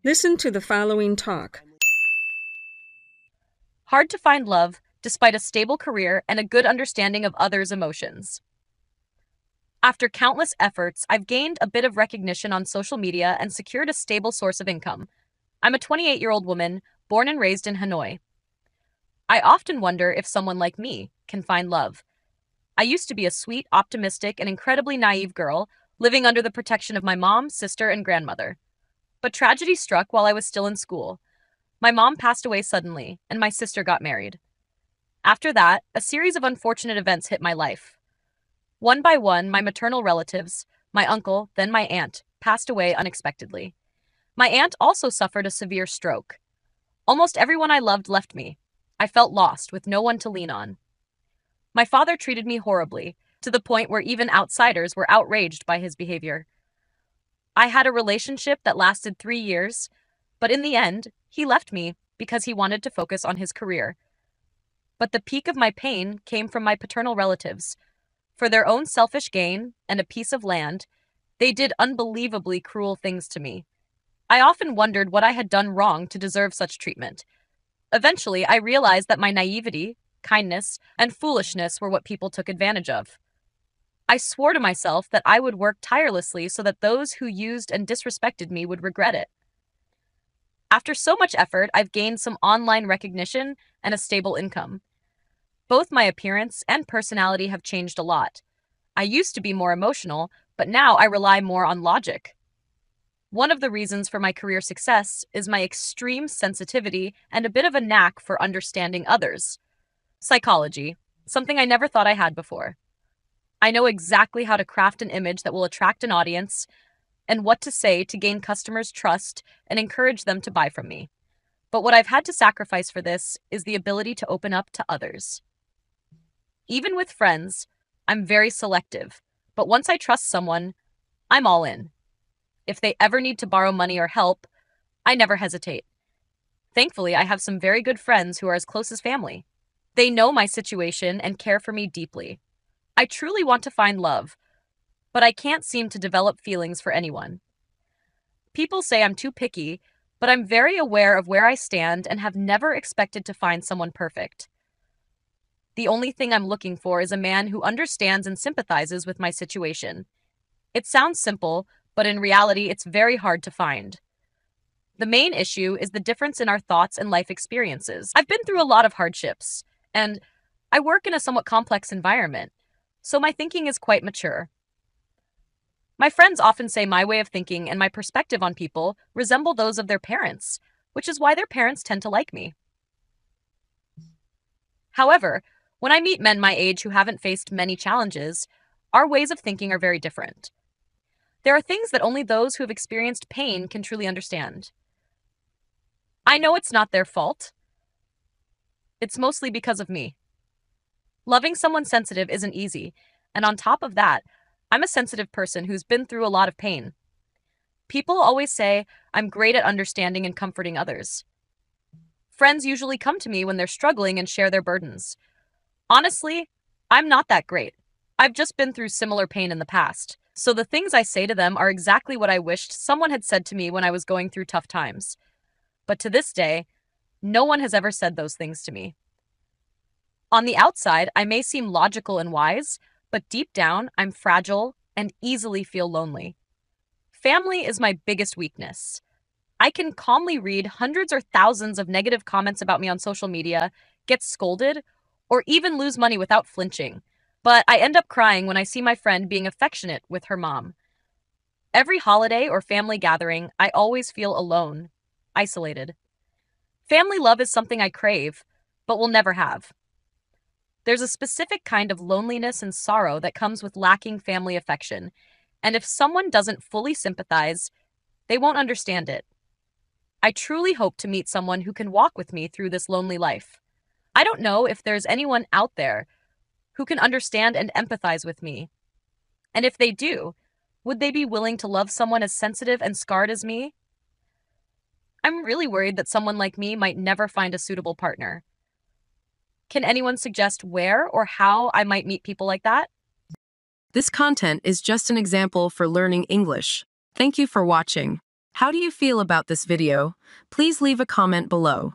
Listen to the following talk. Hard to find love despite a stable career and a good understanding of others' emotions. After countless efforts, I've gained a bit of recognition on social media and secured a stable source of income. I'm a 28-year-old woman, born and raised in Hanoi. I often wonder if someone like me can find love. I used to be a sweet, optimistic, and incredibly naive girl, living under the protection of my mom, sister, and grandmother. But tragedy struck while I was still in school. My mom passed away suddenly, and my sister got married. After that, a series of unfortunate events hit my life. One by one, my maternal relatives, my uncle, then my aunt, passed away unexpectedly. My aunt also suffered a severe stroke. Almost everyone I loved left me. I felt lost, with no one to lean on. My father treated me horribly, to the point where even outsiders were outraged by his behavior. I had a relationship that lasted 3 years, but in the end, he left me because he wanted to focus on his career. But the peak of my pain came from my paternal relatives. For their own selfish gain and a piece of land, they did unbelievably cruel things to me. I often wondered what I had done wrong to deserve such treatment. Eventually, I realized that my naivety, kindness, and foolishness were what people took advantage of. I swore to myself that I would work tirelessly so that those who used and disrespected me would regret it. After so much effort, I've gained some online recognition and a stable income. Both my appearance and personality have changed a lot. I used to be more emotional, but now I rely more on logic. One of the reasons for my career success is my extreme sensitivity and a bit of a knack for understanding others. Psychology, something I never thought I had before. I know exactly how to craft an image that will attract an audience and what to say to gain customers' trust and encourage them to buy from me. But what I've had to sacrifice for this is the ability to open up to others. Even with friends, I'm very selective, but once I trust someone, I'm all in. If they ever need to borrow money or help, I never hesitate. Thankfully, I have some very good friends who are as close as family. They know my situation and care for me deeply. I truly want to find love, but I can't seem to develop feelings for anyone. People say I'm too picky, but I'm very aware of where I stand and have never expected to find someone perfect. The only thing I'm looking for is a man who understands and sympathizes with my situation. It sounds simple, but in reality, it's very hard to find. The main issue is the difference in our thoughts and life experiences. I've been through a lot of hardships, and I work in a somewhat complex environment, so my thinking is quite mature. My friends often say my way of thinking and my perspective on people resemble those of their parents, which is why their parents tend to like me. However, when I meet men my age who haven't faced many challenges, our ways of thinking are very different. There are things that only those who have experienced pain can truly understand. I know it's not their fault. It's mostly because of me. Loving someone sensitive isn't easy, and on top of that, I'm a sensitive person who's been through a lot of pain. People always say I'm great at understanding and comforting others. Friends usually come to me when they're struggling and share their burdens. Honestly, I'm not that great. I've just been through similar pain in the past, so the things I say to them are exactly what I wished someone had said to me when I was going through tough times. But to this day, no one has ever said those things to me. On the outside, I may seem logical and wise, but deep down, I'm fragile and easily feel lonely. Family is my biggest weakness. I can calmly read hundreds or thousands of negative comments about me on social media, get scolded, or even lose money without flinching. But I end up crying when I see my friend being affectionate with her mom. Every holiday or family gathering, I always feel alone, isolated. Family love is something I crave, but will never have. There's a specific kind of loneliness and sorrow that comes with lacking family affection, and if someone doesn't fully sympathize, they won't understand it. I truly hope to meet someone who can walk with me through this lonely life. I don't know if there's anyone out there who can understand and empathize with me. And if they do, would they be willing to love someone as sensitive and scarred as me? I'm really worried that someone like me might never find a suitable partner. Can anyone suggest where or how I might meet people like that? This content is just an example for learning English. Thank you for watching. How do you feel about this video? Please leave a comment below.